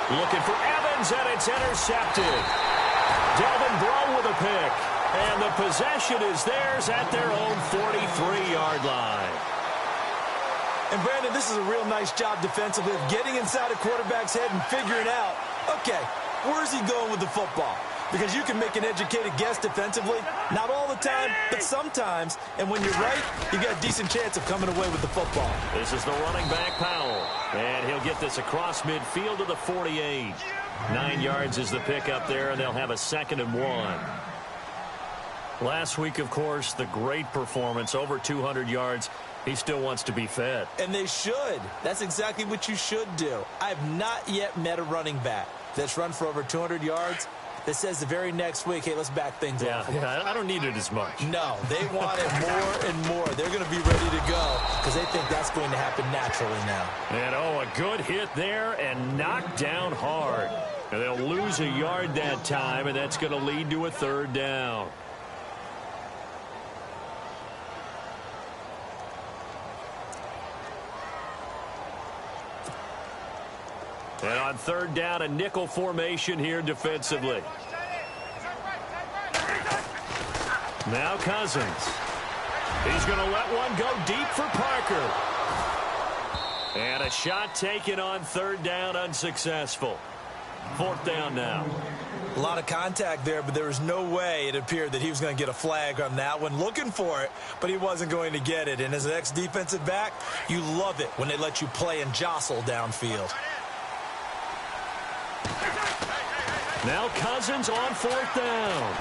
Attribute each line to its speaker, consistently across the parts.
Speaker 1: Looking for Evans, and it's intercepted. Delvin Breaux with a pick. And the possession is theirs at their own 43-yard line.
Speaker 2: And, Brandon, this is a real nice job defensively of getting inside a quarterback's head and figuring out, okay, where's he going with the football? Because you can make an educated guess defensively. Not all the time, but sometimes. And when you're right, you got a decent chance of coming away with the football.
Speaker 1: This is the running back, Powell. And he'll get this across midfield to the 48. 9 yards is the pickup there, and they'll have a 2nd and 1. Last week, of course, the great performance, over 200 yards. He still wants to be fed.
Speaker 2: And they should. That's exactly what you should do. I have not yet met a running back that's run for over 200 yards that says the very next week, hey, let's back things off.
Speaker 1: Yeah, I don't need it as much.
Speaker 2: No, they want it more and more. They're going to be ready to go because they think that's going to happen naturally now.
Speaker 1: And, a good hit there and knocked down hard. And they'll lose a yard that time, and that's going to lead to a 3rd down. And on 3rd down, a nickel formation here defensively. Now Cousins. He's going to let one go deep for Parker. And a shot taken on 3rd down, unsuccessful. 4th down now.
Speaker 2: A lot of contact there, but there was no way it appeared that he was going to get a flag on that one. Looking for it, but he wasn't going to get it. And as an ex-defensive back, you love it when they let you play and jostle downfield.
Speaker 1: Now Cousins on 4th down.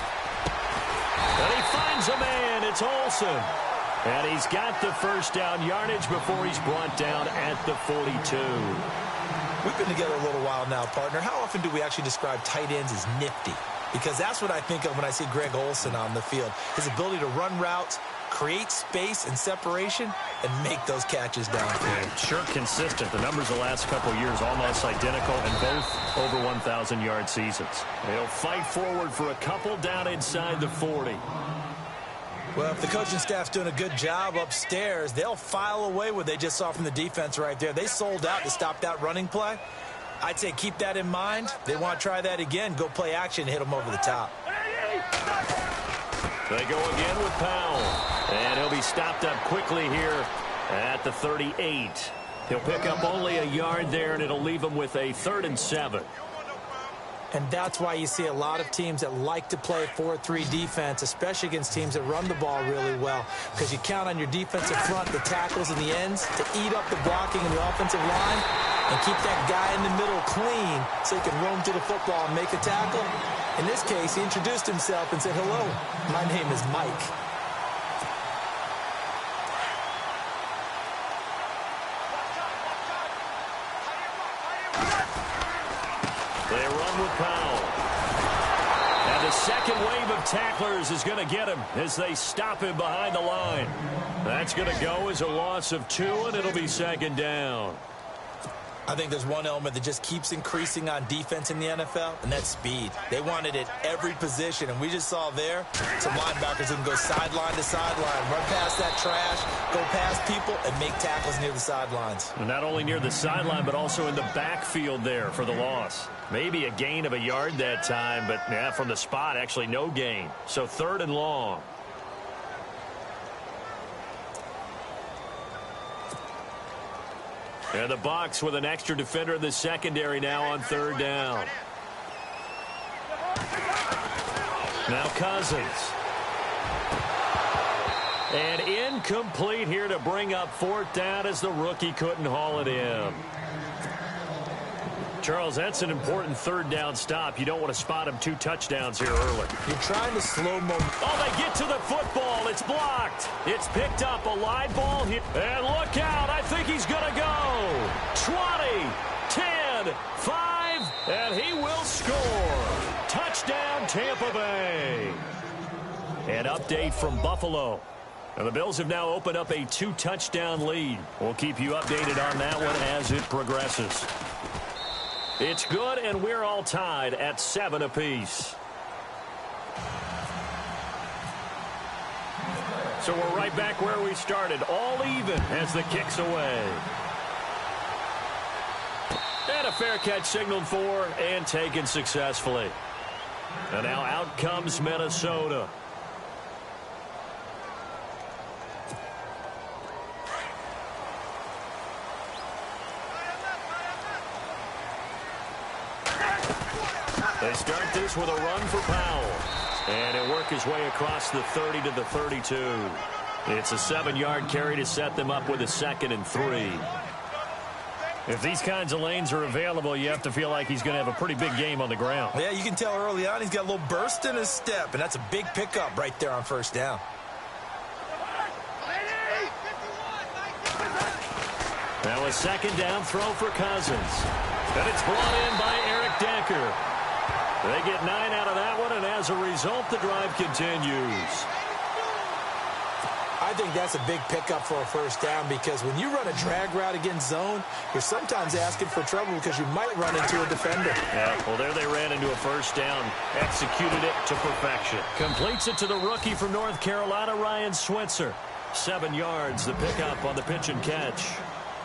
Speaker 1: And he finds a man. It's Olsen. And he's got the 1st down yardage before he's brought down at the 42.
Speaker 2: We've been together a little while now, partner. How often do we actually describe tight ends as nifty? Because that's what I think of when I see Greg Olsen on the field. His ability to run routes, create space and separation, and make those catches downfield.
Speaker 1: Yeah, sure consistent. The numbers the last couple of years almost identical, and both over 1,000-yard seasons. They'll fight forward for a couple down inside the 40.
Speaker 2: Well, if the coaching staff's doing a good job upstairs, they'll file away what they just saw from the defense right there. They sold out to stop that running play. I'd say keep that in mind. They want to try that again. Go play action and hit them over the top.
Speaker 1: They go again with Powell. And he'll be stopped up quickly here at the 38. He'll pick up only a yard there, and it'll leave him with a 3rd and 7.
Speaker 2: And that's why you see a lot of teams that like to play 4-3 defense, especially against teams that run the ball really well, because you count on your defensive front, the tackles and the ends, to eat up the blocking in the offensive line and keep that guy in the middle clean so he can roam to the football and make a tackle. In this case, he introduced himself and said, hello, my name is Mike.
Speaker 1: They run with Powell. And the second wave of tacklers is going to get him as they stop him behind the line. That's going to go as a loss of 2, and it'll be 2nd down.
Speaker 2: I think there's one element that just keeps increasing on defense in the NFL, and that's speed. They want it at every position, and we just saw there some linebackers who can go sideline to sideline, run past that trash, go past people, and make tackles near the sidelines.
Speaker 1: And not only near the sideline, but also in the backfield there for the loss. Maybe a gain of a yard that time, but yeah, from the spot, actually no gain. So 3rd and long. And the Bucs with an extra defender in the secondary now on 3rd down. Now Cousins. And incomplete here to bring up 4th down as the rookie couldn't haul it in. Charles, that's an important 3rd down stop. You don't want to spot him 2 touchdowns here early.
Speaker 2: You're trying to slow mo.
Speaker 1: Oh, they get to the football. It's blocked. It's picked up. A live ball here. And look out. I think he's going to go. 20, 10, 5, and he will score. Touchdown, Tampa Bay. An update from Buffalo. And the Bills have now opened up a 2-touchdown lead. We'll keep you updated on that one as it progresses. It's good, and we're all tied at 7 apiece. So we're right back where we started, all even as the kick's away. And a fair catch signaled for and taken successfully. And now out comes Minnesota. They start this with a run for Powell. And he'll work his way across the 30 to the 32. It's a 7-yard carry to set them up with a 2nd and 3.
Speaker 3: If these kinds of lanes are available, you have to feel like he's going to have a pretty big game on the ground.
Speaker 2: Yeah, you can tell early on he's got a little burst in his step, and that's a big pickup right there on first down.
Speaker 1: Now a 2nd down throw for Cousins. And it's brought in by Eric Decker. They get 9 out of that one, and as a result, the drive continues.
Speaker 2: I think that's a big pickup for a first down because when you run a drag route against zone, you're sometimes asking for trouble because you might run into a defender.
Speaker 1: Yeah, well, there they ran into a first down, executed it to perfection. Completes it to the rookie from North Carolina, Ryan Switzer. 7 yards, the pickup on the pitch and catch.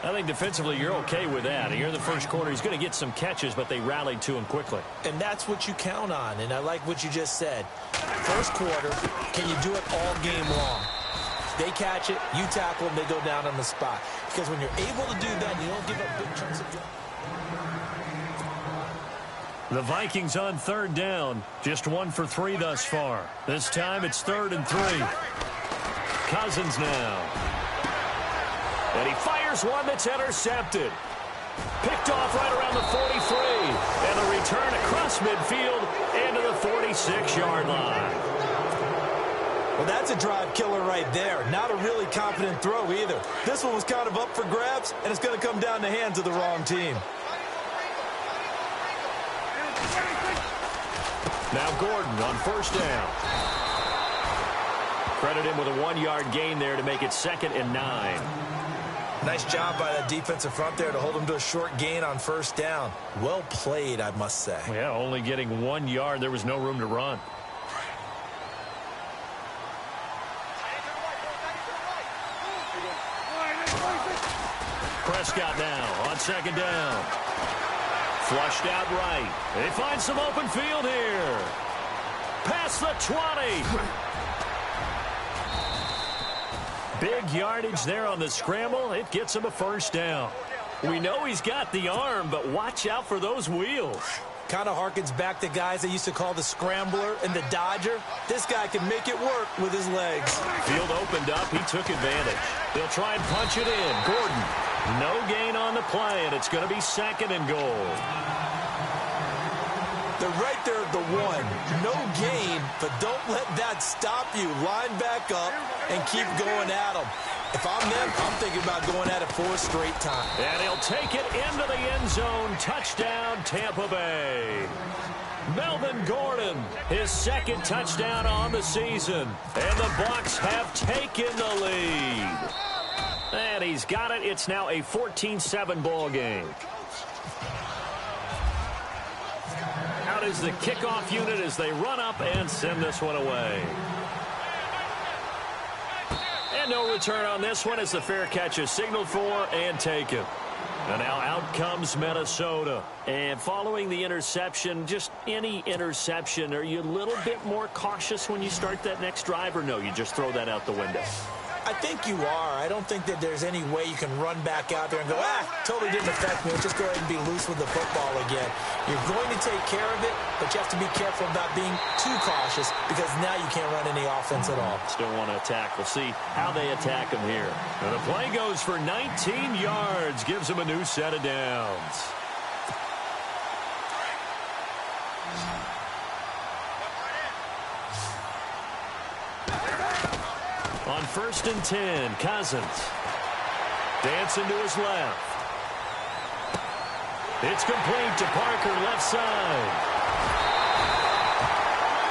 Speaker 1: I think defensively you're okay with that. Here in the first quarter, he's going to get some catches, but they rallied to him quickly.
Speaker 2: And that's what you count on, and I like what you just said. First quarter, can you do it all game long? They catch it, you tackle them, they go down on the spot. Because when you're able to do that, you don't give up big chunks of drive.
Speaker 3: The Vikings on 3rd down. Just 1 for 3 thus far. This time it's 3rd and 3.
Speaker 1: Cousins now. And he fires one that's intercepted. Picked off right around the 43. And the return across midfield into the 46-yard line.
Speaker 2: Well, that's a drive killer right there. Not a really confident throw either. This one was kind of up for grabs, and it's going to come down the hands of the wrong team.
Speaker 1: Now Gordon on first down. Credit him with a 1-yard gain there to make it 2nd and 9.
Speaker 2: Nice job by that defensive front there to hold him to a short gain on first down. Well played, I must say.
Speaker 3: Yeah, only getting 1 yard. There was no room to run.
Speaker 1: Prescott now on 2nd down. Flushed out right. They find some open field here. Past the 20. Big yardage there on the scramble. It gets him a first down. We know he's got the arm, but watch out for those wheels.
Speaker 2: Kind of harkens back to guys they used to call the scrambler and the dodger. This guy can make it work with his legs.
Speaker 1: Field opened up. He took advantage. They'll try and punch it in. Gordon, no gain on the play, and it's going to be 2nd and goal.
Speaker 2: They're right there at the 1. No gain, but don't let that stop you. Line back up and keep going at them. If I'm them, I'm thinking about going at it 4 straight times.
Speaker 1: And he'll take it into the end zone. Touchdown, Tampa Bay. Melvin Gordon, his 2nd touchdown on the season. And the Bucs have taken the lead. And he's got it. It's now a 14-7 ball game. Out is the kickoff unit as they run up and send this one away. And no return on this one as the fair catch is signaled for and taken. And now out comes Minnesota. And following the interception, just any interception, are you a little bit more cautious when you start that next drive, or no, you just throw that out the window?
Speaker 2: I think you are. I don't think that there's any way you can run back out there and go, totally didn't affect me. Let's just go ahead and be loose with the football again. You're going to take care of it, but you have to be careful about being too cautious because now you can't run any offense at all.
Speaker 1: Still want to attack. We'll see how they attack him here. And the play goes for 19 yards, gives him a new set of downs. On 1st and 10, Cousins. Dancing to his left. It's complete to Parker, left side.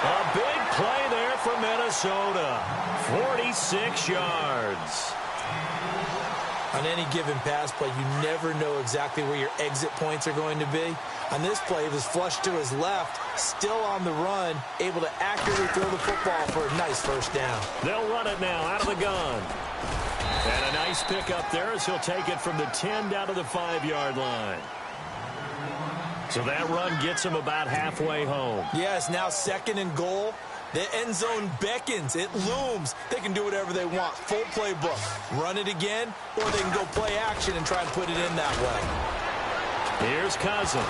Speaker 1: A big play there for Minnesota. 46 yards.
Speaker 2: On any given pass play, you never know exactly where your exit points are going to be. On this play, it was flushed to his left, still on the run, able to accurately throw the football for a nice first down.
Speaker 1: They'll run it now out of the gun. And a nice pickup there as he'll take it from the 10 down to the 5-yard line.
Speaker 3: So that run gets them about halfway home.
Speaker 2: Yes, now 2nd and goal. The end zone beckons. It looms. They can do whatever they want. Full playbook. Run it again, or they can go play action and try and put it in that way.
Speaker 3: Here's Cousins.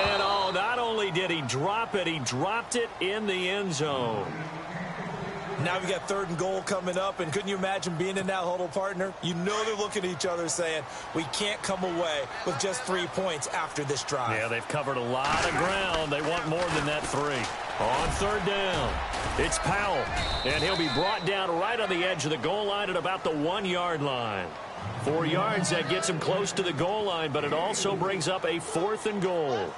Speaker 3: And, oh, not only did he drop it, he dropped it in the end zone.
Speaker 2: Now we got 3rd and goal coming up, and couldn't you imagine being in that huddle, partner? You know they're looking at each other saying, we can't come away with just 3 points after this drive.
Speaker 3: Yeah, they've covered a lot of ground. They want more than that 3. On 3rd down, it's Powell, and he'll be brought down right on the edge of the goal line at about the 1-yard line. 4 yards, that gets him close to the goal line, but it also brings up a 4th and goal.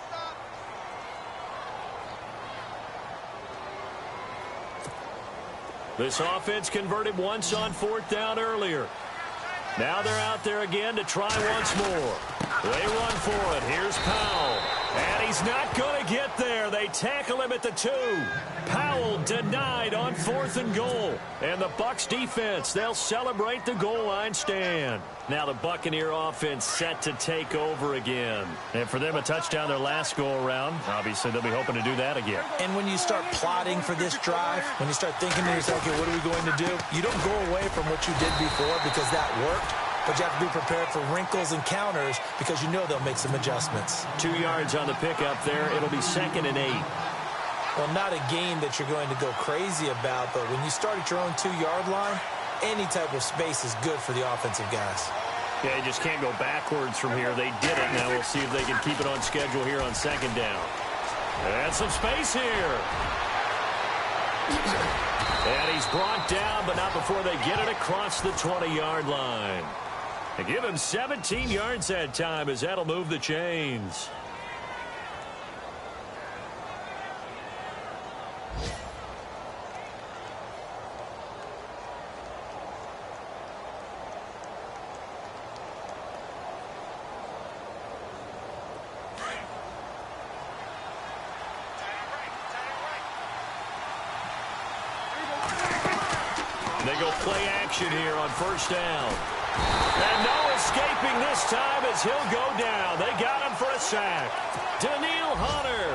Speaker 3: This offense converted once on 4th down earlier. Now they're out there again to try once more. They run for it. Here's Powell. And he's not going to get there. They tackle him at the 2. Powell denied on 4th and goal. And the Bucs defense, they'll celebrate the goal line stand. Now the Buccaneer offense set to take over again. And for them, a touchdown their last go-around. Obviously, they'll be hoping to do that again.
Speaker 2: And when you start plotting for this drive, when you start thinking to yourself, okay, what are we going to do? You don't go away from what you did before because that worked. But you have to be prepared for wrinkles and counters because you know they'll make some adjustments.
Speaker 3: 2 yards on the pickup there. It'll be 2nd and 8.
Speaker 2: Well, not a game that you're going to go crazy about, but when you start at your own 2-yard line, any type of space is good for the offensive guys.
Speaker 3: Yeah, you just can't go backwards from here. They did it. Now we'll see if they can keep it on schedule here on 2nd down. And some space here. And he's brought down, but not before they get it across the 20-yard line. They give him 17 yards that time as that'll move the chains. They go play action here on 1st down. And no escaping this time as he'll go down. They got him for a sack. Daniil Hunter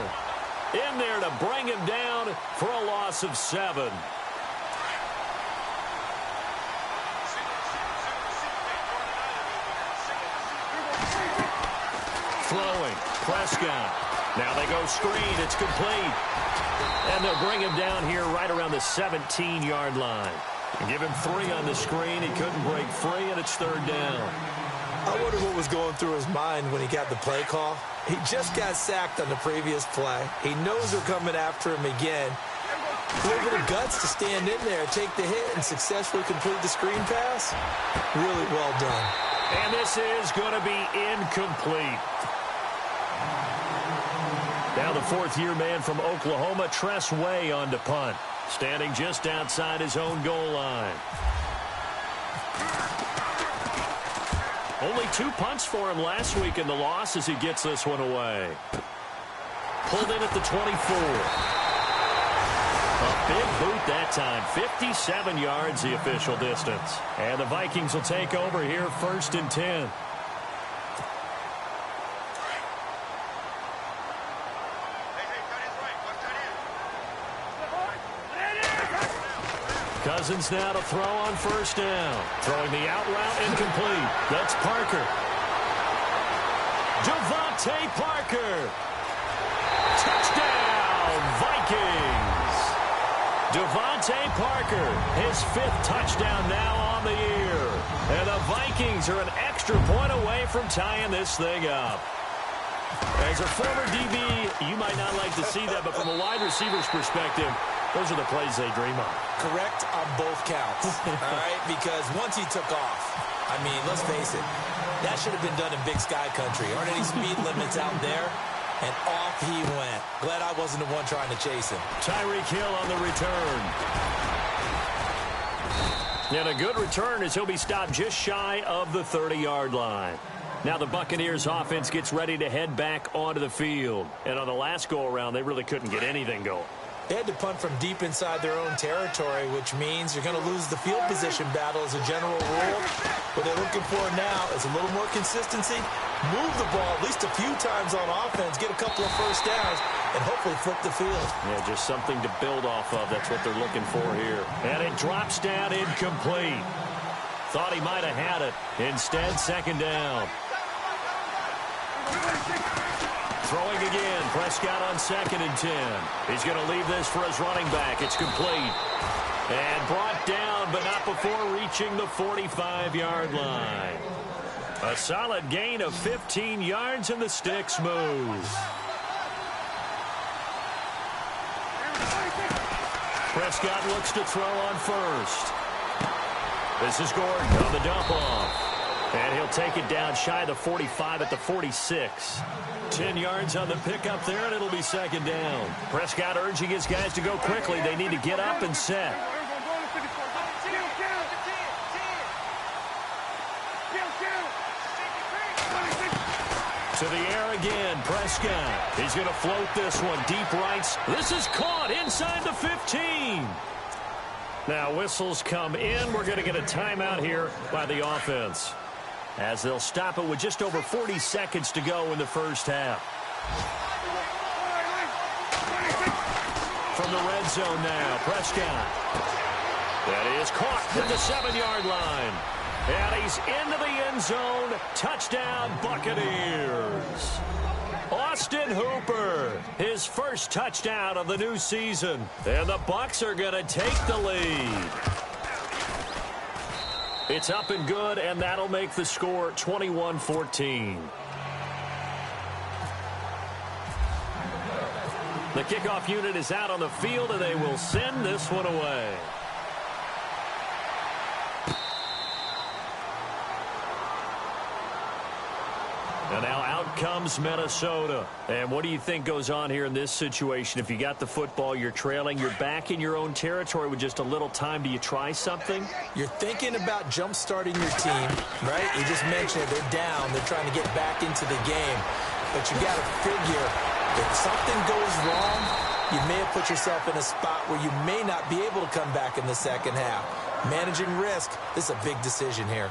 Speaker 3: in there to bring him down for a loss of 7. Throwing. Prescott. Now they go screen. It's complete. And they'll bring him down here right around the 17-yard line. Give him 3 on the screen. He couldn't break free, and it's 3rd down.
Speaker 2: I wonder what was going through his mind when he got the play call. He just got sacked on the previous play. He knows they're coming after him again. A little bit of guts to stand in there, take the hit, and successfully complete the screen pass. Really well done.
Speaker 3: And this is going to be incomplete. Now the 4th-year man from Oklahoma, Tress Way, on to punt. Standing just outside his own goal line. Only 2 punts for him last week in the loss as he gets this one away. Pulled in at the 24. A big boot that time. 57 yards the official distance. And the Vikings will take over here 1st and 10. Cousins now to throw on 1st down. Throwing the out route incomplete. That's Parker. Devontae Parker. Touchdown, Vikings. Devontae Parker, his 5th touchdown now on the year. And the Vikings are an extra point away from tying this thing up. As a former DB, you might not like to see that, but from a wide receiver's perspective, those are the plays they dream of.
Speaker 2: Correct on both counts, all right? Because once he took off, I mean, let's face it, that should have been done in Big Sky Country. Aren't any speed limits out there? And off he went. Glad I wasn't the one trying to chase him.
Speaker 3: Tyreek Hill on the return. And a good return as he'll be stopped just shy of the 30-yard line. Now the Buccaneers offense gets ready to head back onto the field. And on the last go-around, they really couldn't get anything going.
Speaker 2: They had to punt from deep inside their own territory, which means you're going to lose the field position battle as a general rule. What they're looking for now is a little more consistency, move the ball at least a few times on offense, get a couple of first downs, and hopefully flip the field.
Speaker 3: Yeah, just something to build off of. That's what they're looking for here. And it drops down incomplete. Thought he might have had it. Instead, second down. Throwing again. Prescott on 2nd and 10. He's going to leave this for his running back. It's complete. And brought down, but not before reaching the 45-yard line. A solid gain of 15 yards, and the sticks move. Prescott looks to throw on first. This is Gordon on the dump off. And he'll take it down shy of the 45 at the 46. 10 yards on the pickup there, and it'll be second down. Prescott urging his guys to go quickly. They need to get up and set. To the air again, Prescott. He's going to float this one deep right. This is caught inside the 15. Now whistles come in. We're going to get a timeout here by the offense, as they'll stop it with just over 40 seconds to go in the first half. From the red zone now, Prescott. That is caught at the 7-yard line. And he's into the end zone. Touchdown, Buccaneers. Austin Hooper, his first touchdown of the new season. And the Bucs are going to take the lead. It's up and good, and that'll make the score 21-14. The kickoff unit is out on the field, and they will send this one away. And now out comes Minnesota. And what do you think goes on here in this situation? If you got the football, you're trailing, you're back in your own territory with just a little time. Do you try something?
Speaker 2: You're thinking about jump-starting your team, right? You just mentioned it. They're down. They're trying to get back into the game. But you got to figure, if something goes wrong, you may have put yourself in a spot where you may not be able to come back in the second half. Managing risk, this is a big decision here.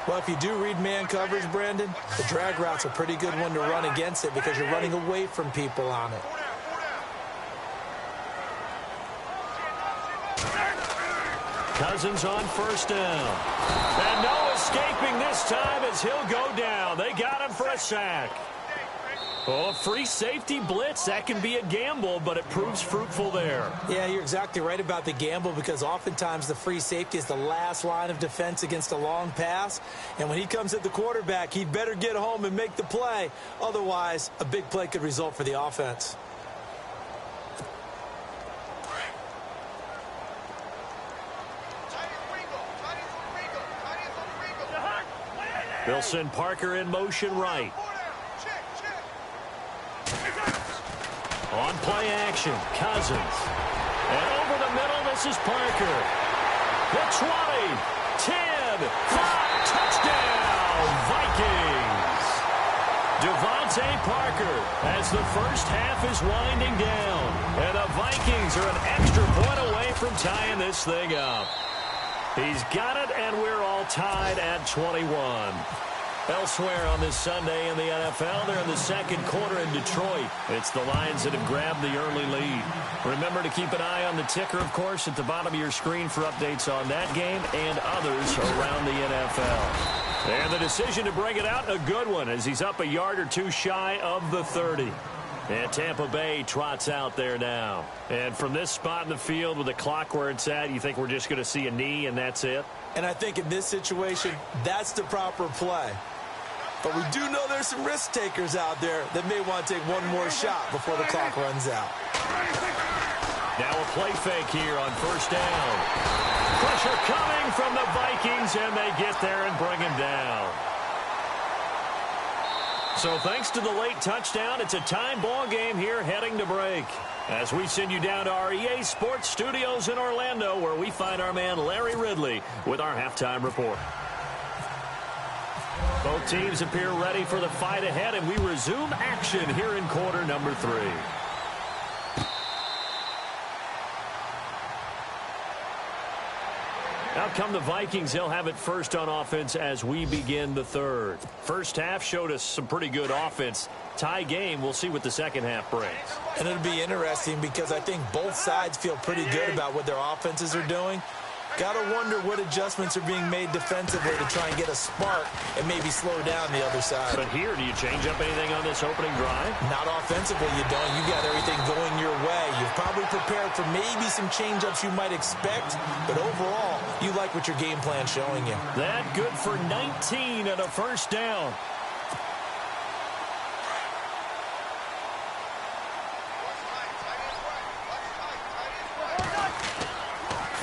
Speaker 2: Well, if you do read man coverage, Brandon, the drag route's a pretty good one to run against it because you're running away from people on it.
Speaker 3: Cousins on first down. And no escaping this time as he'll go down. They got him for a sack. Oh, free safety blitz, that can be a gamble, but it proves fruitful there.
Speaker 2: Yeah, you're exactly right about the gamble because oftentimes the free safety is the last line of defense against a long pass. And when he comes at the quarterback, he'd better get home and make the play. Otherwise, a big play could result for the offense.
Speaker 3: They'll send Parker in motion right. On play action, Cousins. And over the middle, this is Parker. The 20, 10, 5, touchdown, Vikings. Devontae Parker as the first half is winding down. And the Vikings are an extra point away from tying this thing up. He's got it, and we're all tied at 21. Elsewhere on this Sunday in the NFL, they're in the second quarter in Detroit. It's the Lions that have grabbed the early lead. Remember to keep an eye on the ticker, of course, at the bottom of your screen for updates on that game and others around the NFL. And the decision to bring it out, a good one, as he's up a yard or two shy of the 30. And Tampa Bay trots out there now. And from this spot in the field with the clock where it's at, you think we're just going to see a knee and that's it?
Speaker 2: And I think in this situation, that's the proper play. But we do know there's some risk takers out there that may want to take one more shot before the clock runs out.
Speaker 3: Now a play fake here on first down. Pressure coming from the Vikings, and they get there and bring him down. So thanks to the late touchdown, it's a time ball game here heading to break. As we send you down to our EA Sports Studios in Orlando, where we find our man Larry Ridley with our halftime report. Both teams appear ready for the fight ahead, and we resume action here in quarter number 3. Out come the Vikings. They'll have it first on offense as we begin the third. First half showed us some pretty good offense. Tie game. We'll see what the second half brings.
Speaker 2: And it'll be interesting because I think both sides feel pretty good about what their offenses are doing. Got to wonder what adjustments are being made defensively to try and get a spark and maybe slow down the other side.
Speaker 3: But here, do you change up anything on this opening drive?
Speaker 2: Not offensively, you don't. You got everything going your way. You've probably prepared for maybe some change-ups you might expect, but overall, you like what your game plan's showing you.
Speaker 3: That good for 19 and a first down.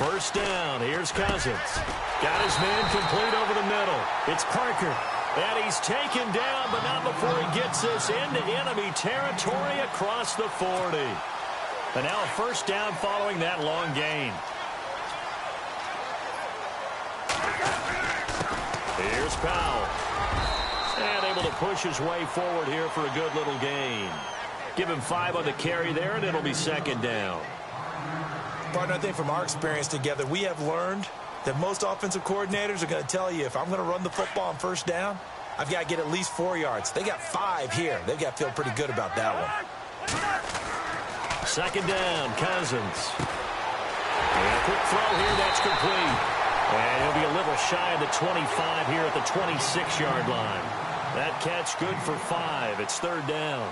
Speaker 3: First down, here's Cousins. Got his man complete over the middle. It's Parker. And he's taken down, but not before he gets this into enemy territory across the 40. And now a first down following that long gain. Here's Powell. And able to push his way forward here for a good little gain. Give him 5 on the carry there, and it'll be second down.
Speaker 2: Partner, I think from our experience together, we have learned that most offensive coordinators are going to tell you, if I'm going to run the football on first down, I've got to get at least 4 yards. They got 5 here. They've got to feel pretty good about that one.
Speaker 3: Second down, Cousins. And a quick throw here, that's complete. And he'll be a little shy of the 25 here at the 26-yard line. That catch good for 5. It's third down.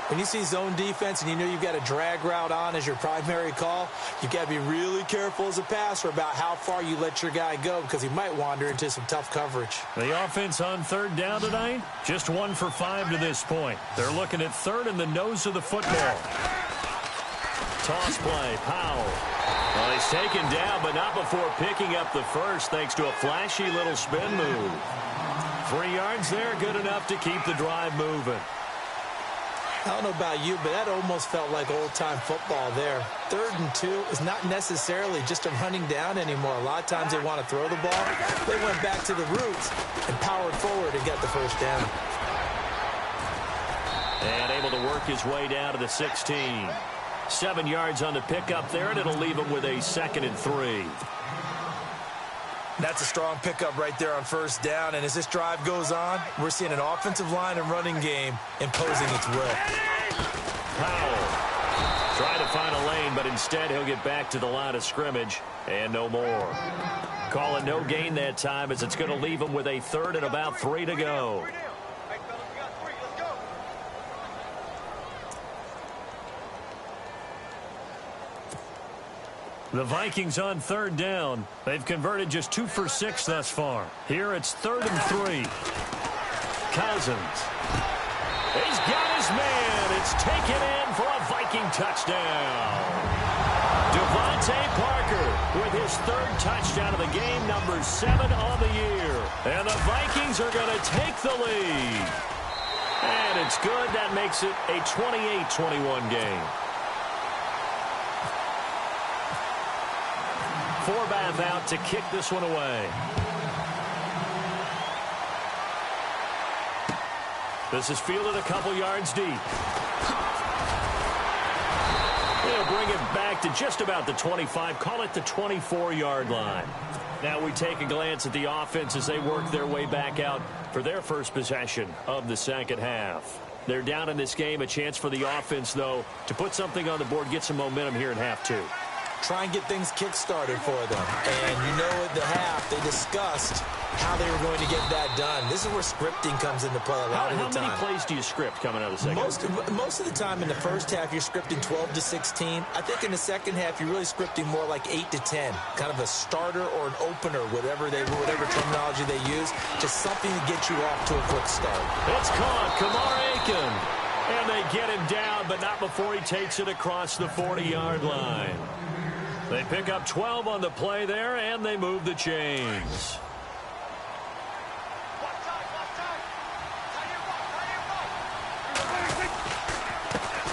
Speaker 2: When you see zone defense and you know you've got a drag route on as your primary call, you've got to be really careful as a passer about how far you let your guy go because he might wander into some tough coverage.
Speaker 3: The offense on third down tonight, just 1 for 5 to this point. They're looking at third in the nose of the football. Toss play, Powell. Well, he's taken down, but not before picking up the first thanks to a flashy little spin move. 3 yards there, good enough to keep the drive moving.
Speaker 2: I don't know about you, but that almost felt like old-time football there. 3rd and 2 is not necessarily just a running down anymore. A lot of times they want to throw the ball. They went back to the roots and powered forward and got the first down.
Speaker 3: And able to work his way down to the 16. 7 yards on the pickup there, and it'll leave him with a 2nd and 3.
Speaker 2: That's a strong pickup right there on first down. And as this drive goes on, we're seeing an offensive line and running game imposing its will.
Speaker 3: Powell trying to find a lane, but instead he'll get back to the line of scrimmage and no more. Calling no gain that time as it's going to leave him with a 3rd and about 3 to go. The Vikings on third down. They've converted just 2 for 6 thus far. Here it's 3rd and 3. Cousins. He's got his man. It's taken in for a Viking touchdown. Devontae Parker with his 3rd touchdown of the game, number 7 on the year. And the Vikings are going to take the lead. And it's good. That makes it a 28-21 game. Forbath out to kick this one away. This is fielded a couple yards deep. They'll bring it back to just about the 25, call it the 24-yard line. Now we take a glance at the offense as they work their way back out for their first possession of the second half. They're down in this game, a chance for the offense, though, to put something on the board, get some momentum here in half 2.
Speaker 2: Try and get things kick-started for them. And you know at the half, they discussed how they were going to get that done. This is where scripting comes into play a lot of the time.
Speaker 3: How many plays do you script coming out of the second?
Speaker 2: Most of the time in the first half, you're scripting 12 to 16. I think in the second half, you're really scripting more like 8 to 10. Kind of a starter or an opener, whatever terminology they use. Just something to get you off to a quick start.
Speaker 3: It's caught. Kamar Aiken. And they get him down, but not before he takes it across the 40-yard line. They pick up 12 on the play there, and they move the chains.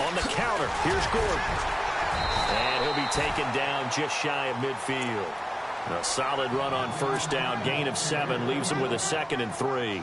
Speaker 3: On the counter, here's Gordon. And he'll be taken down just shy of midfield. A solid run on first down. Gain of 7 leaves him with a 2nd and 3.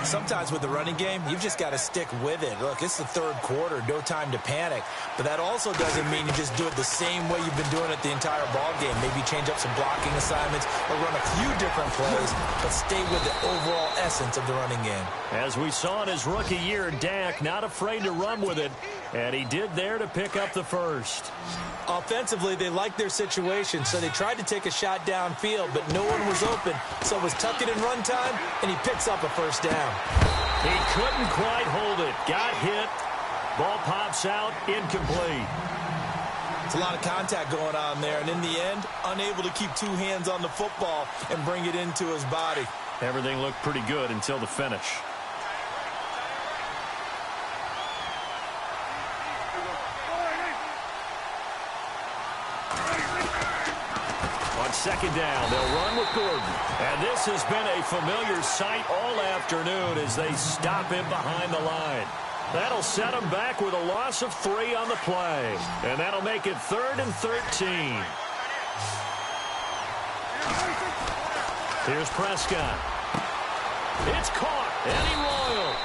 Speaker 2: Sometimes with the running game, you've just got to stick with it. Look, it's the third quarter, no time to panic. But that also doesn't mean you just do it the same way you've been doing it the entire ball game. Maybe change up some blocking assignments or run a few different plays, but stay with the overall essence of the running game.
Speaker 3: As we saw in his rookie year, Dak not afraid to run with it, and he did there to pick up the first.
Speaker 2: Offensively, they liked their situation, so they tried to take a shot downfield, but no one was open, so it was tuck it in run time, and he picks up a first down.
Speaker 3: He couldn't quite hold it. Got hit. Ball pops out, incomplete.
Speaker 2: It's a lot of contact going on there, and in the end, unable to keep two hands on the football and bring it into his body.
Speaker 3: Everything looked pretty good until the finish. On second down, they'll run with Gordon. And this has been a familiar sight all afternoon as they stop him behind the line. That'll set him back with a loss of 3 on the play. And that'll make it 3rd and 13. Here's Prescott. It's caught, and he roiled.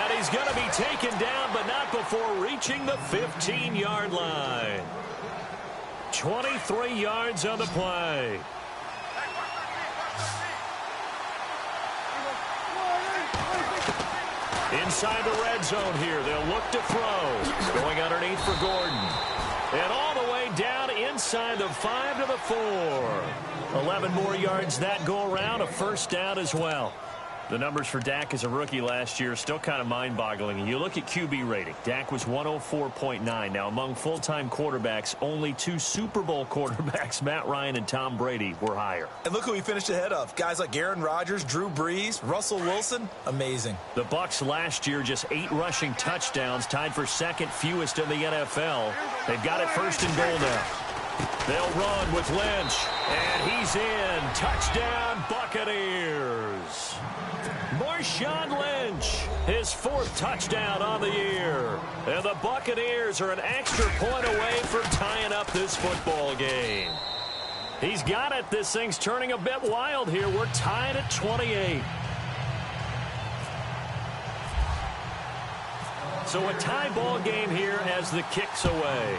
Speaker 3: And he's going to be taken down, but not before reaching the 15-yard line. 23 yards on the play. Inside the red zone here, they'll look to throw. Going underneath for Gordon. And all the way down inside the 5 to the 4. 11 more yards that go around, a first down as well. The numbers for Dak as a rookie last year are still kind of mind-boggling. And you look at QB rating. Dak was 104.9. Now, among full-time quarterbacks, only 2 Super Bowl quarterbacks, Matt Ryan and Tom Brady, were higher.
Speaker 2: And look who he finished ahead of. Guys like Aaron Rodgers, Drew Brees, Russell Wilson. Amazing.
Speaker 3: The Bucs last year, just 8 rushing touchdowns, tied for second fewest in the NFL. They've got it first and goal now. They'll run with Lynch, and he's in. Touchdown, Buccaneers. Marshawn Lynch, his 4th touchdown on the year. And the Buccaneers are an extra point away from tying up this football game. He's got it. This thing's turning a bit wild here. We're tied at 28. So a tie ball game here as the kick's away.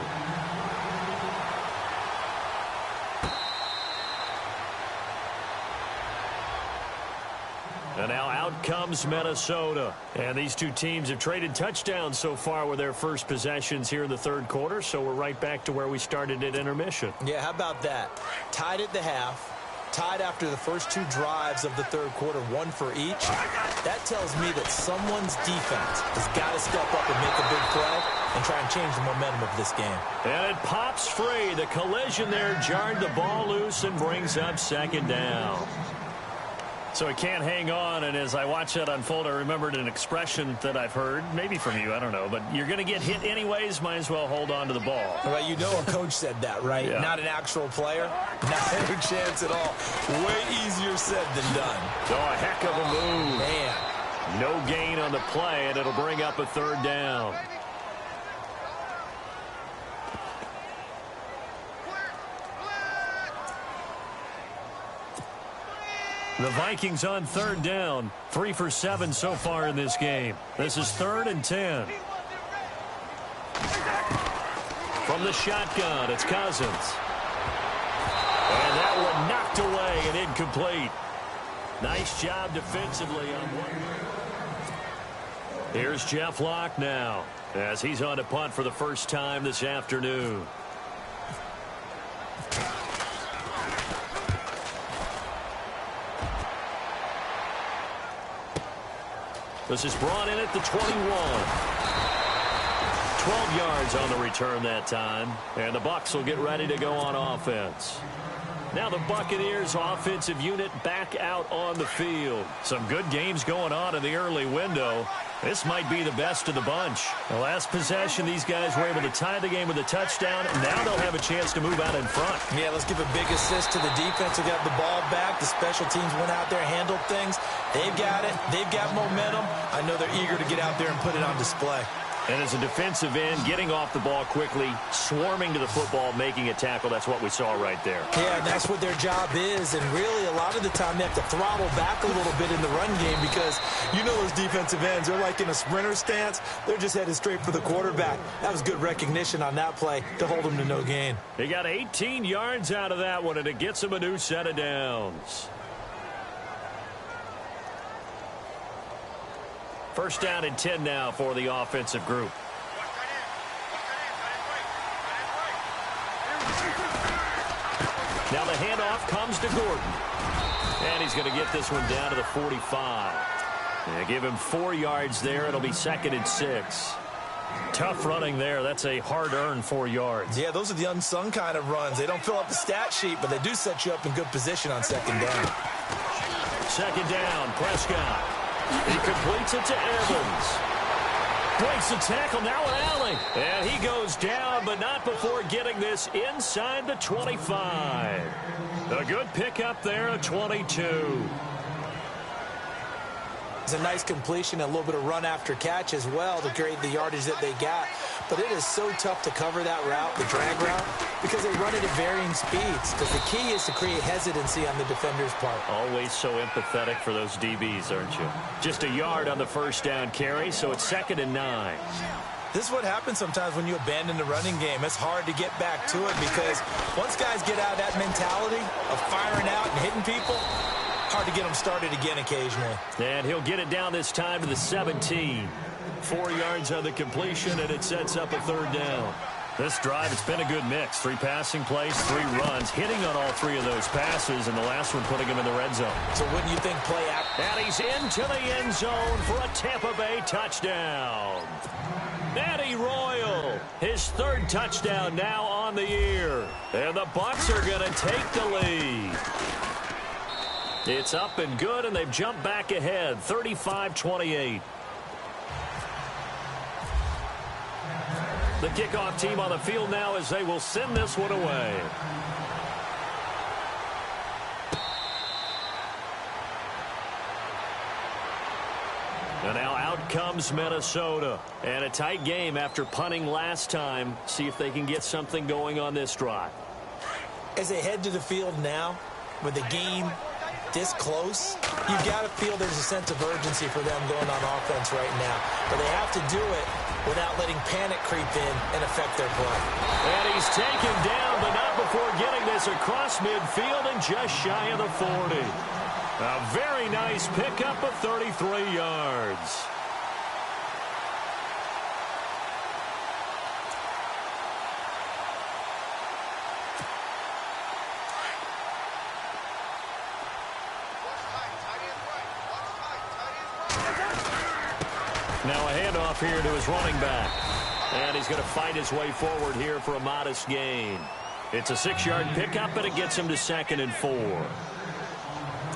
Speaker 3: And now out comes Minnesota. And these two teams have traded touchdowns so far with their first possessions here in the third quarter. So we're right back to where we started at intermission.
Speaker 2: Yeah, how about that? Tied at the half. Tied after the first 2 drives of the third quarter, 1 for each. That tells me that someone's defense has got to step up and make a big play and try and change the momentum of this game.
Speaker 3: And it pops free. The collision there jarred the ball loose and brings up second down. So he can't hang on, and as I watch that unfold, I remembered an expression that I've heard, maybe from you, I don't know, but you're going to get hit anyways, might as well hold on to the ball.
Speaker 2: Well, you know a coach said that, right?
Speaker 3: Yeah.
Speaker 2: Not an actual player. Not a chance at all. Way easier said than done.
Speaker 3: Oh, a heck of a move.
Speaker 2: Man.
Speaker 3: No gain on the play, and it'll bring up a 3rd down. The Vikings on 3rd down. 3 for 7 so far in this game. This is 3rd and 10. From the shotgun, it's Cousins. And that one knocked away and incomplete. Nice job defensively on one. Here's Jeff Locke now as he's on to punt for the first time this afternoon. This is brought in at the 21. 12 yards on the return that time. And the Bucs will get ready to go on offense. Now the Buccaneers offensive unit back out on the field. Some good games going on in the early window. This might be the best of the bunch. The last possession, these guys were able to tie the game with a touchdown. And now they'll have a chance to move out in front.
Speaker 2: Yeah, let's give a big assist to the defense who got the ball back. The special teams went out there, handled things. They've got it. They've got momentum. I know they're eager to get out there and put it on display.
Speaker 3: And as a defensive end, getting off the ball quickly, swarming to the football, making a tackle, that's what we saw right there.
Speaker 2: Yeah, and that's what their job is. And really, a lot of the time, they have to throttle back a little bit in the run game because you know those defensive ends, they're like in a sprinter stance. They're just headed straight for the quarterback. That was good recognition on that play to hold them to no gain.
Speaker 3: He got 18 yards out of that one, and it gets him a new set of downs. First down and 10 now for the offensive group. Now the handoff comes to Gordon. And he's going to get this one down to the 45. Yeah, give him 4 yards there. It'll be 2nd and 6. Tough running there. That's a hard-earned 4 yards.
Speaker 2: Yeah, those are the unsung kind of runs. They don't fill up the stat sheet, but they do set you up in good position on 2nd down.
Speaker 3: 2nd down, Prescott. He completes it to Evans. Breaks the tackle, now an alley. And he goes down, but not before getting this inside the 25. A good pickup there at 22.
Speaker 2: It's a nice completion, a little bit of run after catch as well to create the yardage that they got. But it is so tough to cover that route, the drag route, because they run it at varying speeds. Because the key is to create hesitancy on the defender's part.
Speaker 3: Always so empathetic for those DBs, aren't you? Just a yard on the first down carry, so it's 2nd and 9.
Speaker 2: This is what happens sometimes when you abandon the running game. It's hard to get back to it because once guys get out of that mentality of firing out and hitting people, hard to get them started again occasionally.
Speaker 3: And he'll get it down this time to the 17. 4 yards on the completion, and it sets up a 3rd down. This drive, it's been a good mix. 3 passing plays, 3 runs, hitting on all 3 of those passes, and the last one putting him in the red zone.
Speaker 2: So wouldn't you think play after?
Speaker 3: And he's into the end zone for a Tampa Bay touchdown. Matty Royal, his 3rd touchdown now on the year. And the Bucs are going to take the lead. It's up and good, and they've jumped back ahead, 35-28. The kickoff team on the field now as they will send this one away. And now out comes Minnesota. And a tight game after punting last time. See if they can get something going on this drive.
Speaker 2: As they head to the field now, with the game this close, you've got to feel there's a sense of urgency for them going on offense right now. But they have to do it without letting panic creep in and affect their play.
Speaker 3: And he's taken down, but not before getting this across midfield and just shy of the 40. A very nice pickup of 33 yards. Now a handoff here to his running back. And he's going to fight his way forward here for a modest gain. It's a 6-yard pickup, but it gets him to 2nd and 4.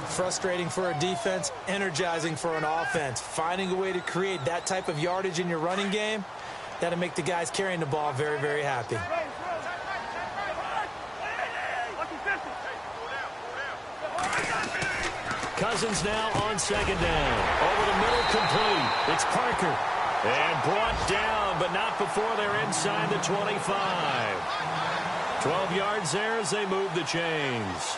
Speaker 2: Frustrating for a defense, energizing for an offense. Finding a way to create that type of yardage in your running game, that'll make the guys carrying the ball very, very happy.
Speaker 3: Cousins now on 2nd down. Over the middle, complete. It's Parker. And brought down, but not before they're inside the 25. 12 yards there as they move the chains.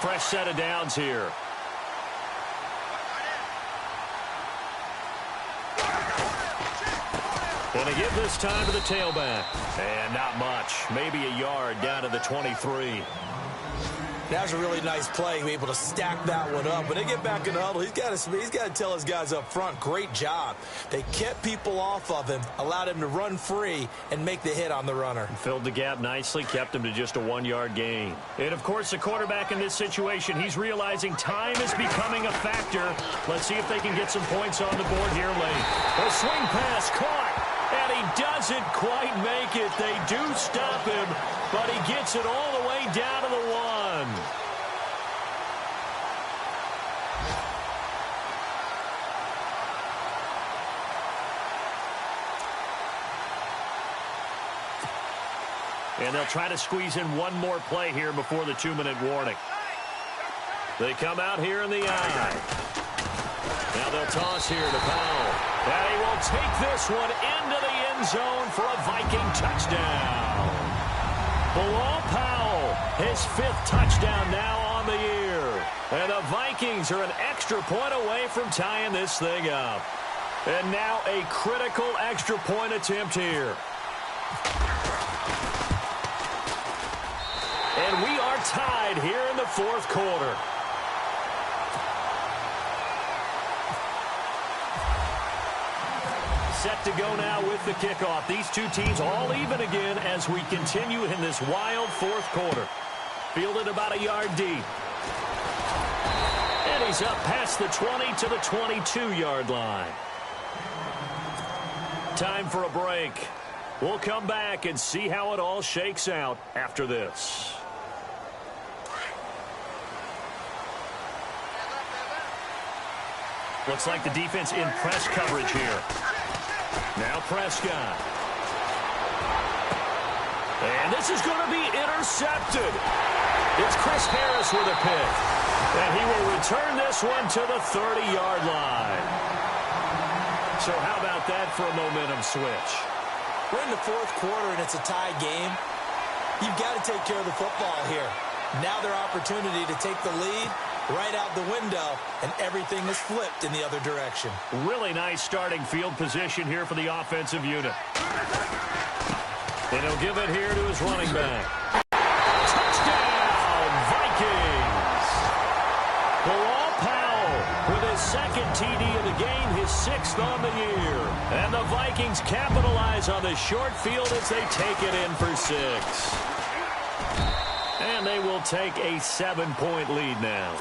Speaker 3: Fresh set of downs here. And they give this time to the tailback. And not much. Maybe a yard down to the 23.
Speaker 2: That was a really nice play, be able to stack that one up. When they get back in the huddle, he's got to tell his guys up front, great job. They kept people off of him, allowed him to run free, and make the hit on the runner.
Speaker 3: Filled the gap nicely, kept him to just a 1-yard gain. And, of course, the quarterback in this situation, he's realizing time is becoming a factor. Let's see if they can get some points on the board here late. A swing pass caught. And he doesn't quite make it. They do stop him, but he gets it all the way down to the 1. And they'll try to squeeze in one more play here before the 2-minute warning. They come out here in the eye. Now they'll they'll toss here to Powell. And he will take this one into the end zone for a Viking touchdown. Bilal Powell, his 5th touchdown now on the year. And the Vikings are an extra point away from tying this thing up. And now a critical extra point attempt here. And we are tied here in the 4th quarter. Set to go now with the kickoff. These two teams all even again as we continue in this wild 4th quarter. Fielded about a yard deep. And he's up past the 20 to the 22-yard line. Time for a break. We'll come back and see how it all shakes out after this. Looks like the defense in press coverage here. Now Prescott. And this is going to be intercepted. It's Chris Harris with a pick. And he will return this one to the 30-yard line. So how about that for a momentum switch?
Speaker 2: We're in the 4th quarter, and it's a tie game. You've got to take care of the football here. Now their opportunity to take the lead right out the window, and everything is flipped in the other direction.
Speaker 3: Really nice starting field position here for the offensive unit. And he'll give it here to his running back. Touchdown, Vikings! Bilal Powell with his 2nd TD of the game, his 6th on the year. And the Vikings capitalize on this short field as they take it in for 6. And they will take a 7-point lead now.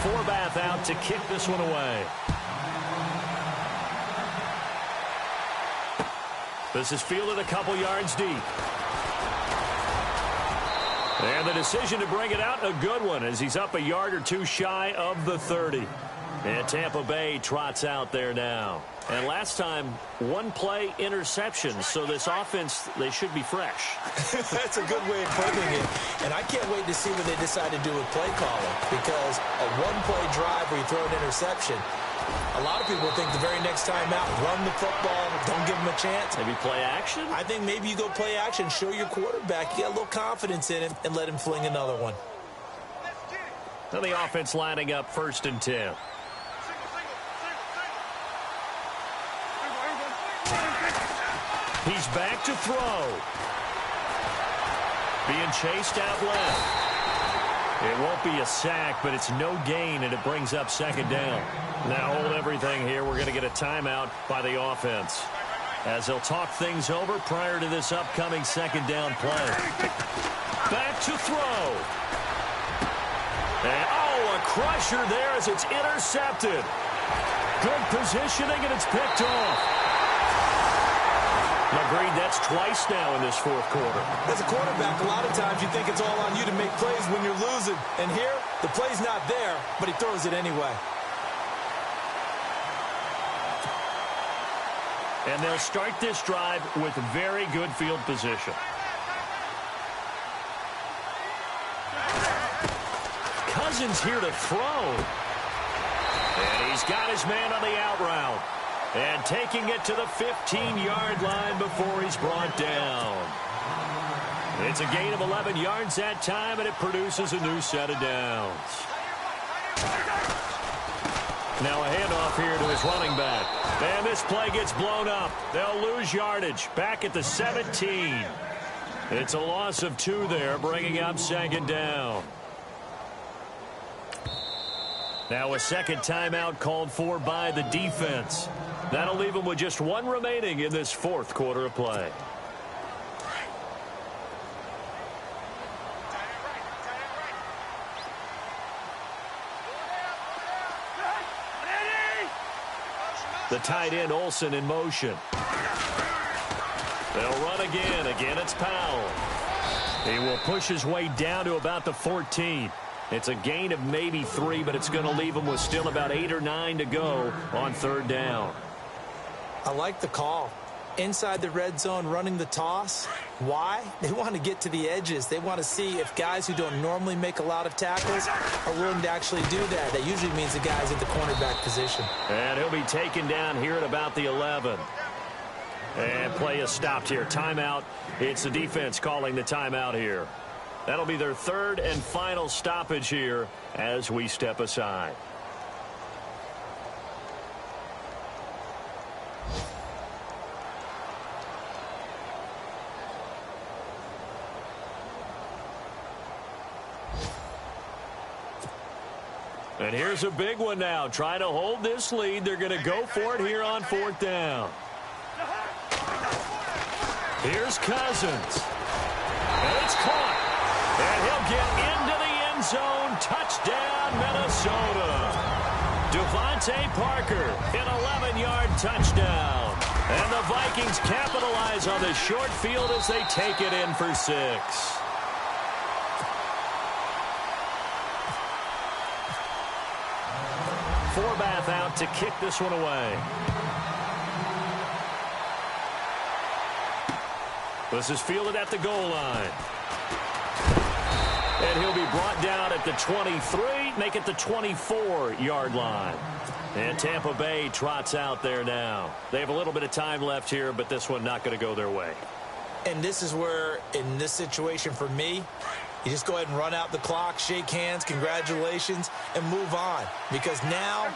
Speaker 3: Forbath out to kick this one away. This is fielded a couple yards deep. And the decision to bring it out, a good one, as he's up a yard or two shy of the 30. And Tampa Bay trots out there now. And last time, 1-play interception. So this offense, they should be fresh.
Speaker 2: That's a good way of putting it. And I can't wait to see what they decide to do with play calling. Because a 1-play drive where you throw an interception, a lot of people think the very next time out, run the football, don't give them a chance.
Speaker 3: Maybe play action?
Speaker 2: I think maybe you go play action, show your quarterback, you got a little confidence in him, and let him fling another one.
Speaker 3: Now the offense lining up 1st and 10. He's back to throw. Being chased out left. It won't be a sack, but it's no gain, and it brings up 2nd down. Now hold everything here. We're going to get a timeout by the offense, as they'll talk things over prior to this upcoming 2nd down play. Back to throw. And, a crusher there as it's intercepted. Good positioning, and it's picked off. Agreed, that's twice now in this 4th quarter.
Speaker 2: As a quarterback, a lot of times you think it's all on you to make plays when you're losing. And here, the play's not there, but he throws it anyway.
Speaker 3: And they'll start this drive with very good field position. Cousins here to throw. And he's got his man on the out route. And taking it to the 15-yard line before he's brought down. It's a gain of 11 yards that time, and it produces a new set of downs. Now a handoff here to his running back. And this play gets blown up. They'll lose yardage. Back at the 17. It's a loss of 2 there, bringing up 2nd down. Now a 2nd timeout called for by the defense. That'll leave them with just 1 remaining in this 4th quarter of play. The tight end Olsen in motion. They'll run again. Again, it's Powell. He will push his way down to about the 14. It's a gain of maybe 3, but it's going to leave him with still about 8 or 9 to go on 3rd down.
Speaker 2: I like the call. inside the red zone running the toss. Why? They want to get to the edges. They want to see if guys who don't normally make a lot of tackles are willing to actually do that. That usually means the guy's at the cornerback position.
Speaker 3: And he'll be taken down here at about the 11. And play is stopped here. Timeout. It's the defense calling the timeout here. That'll be their third and final stoppage here as we step aside. And here's a big one now. Trying to hold this lead. They're going to go for it here on 4th down. Here's Cousins. And it's caught. And he'll get into the end zone. Touchdown, Minnesota. Devontae Parker, an 11-yard touchdown. And the Vikings capitalize on the short field as they take it in for 6. Forbath out to kick this one away. This is fielded at the goal line. And he'll be brought down at the 23, make it the 24-yard line. And Tampa Bay trots out there now. They have a little bit of time left here, but this one not going to go their way.
Speaker 2: And this is where, in this situation for me, you just go ahead and run out the clock, shake hands, congratulations, and move on. Because now,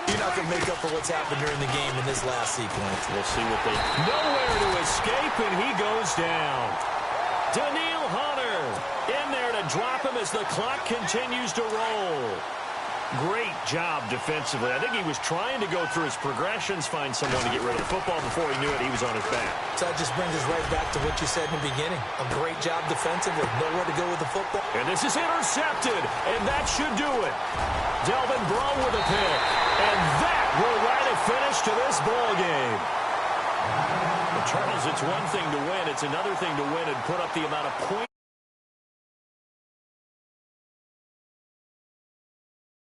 Speaker 2: you're not going to make up for what's happened during the game in this last sequence.
Speaker 3: We'll see what they... Nowhere to escape, and he goes down. Daniil Hunter in there to drop him as the clock continues to roll. Great job defensively. I think he was trying to go through his progressions, find someone to get rid of the football. Before he knew it, he was on his back.
Speaker 2: So that just brings us right back to what you said in the beginning. A great job defensively. Nowhere to go with the football.
Speaker 3: And this is intercepted, and that should do it. Delvin Breaux with a pick. And that will write a finish to this ball game. Well, Charles, it's one thing to win. It's another thing to win and put up the amount of points.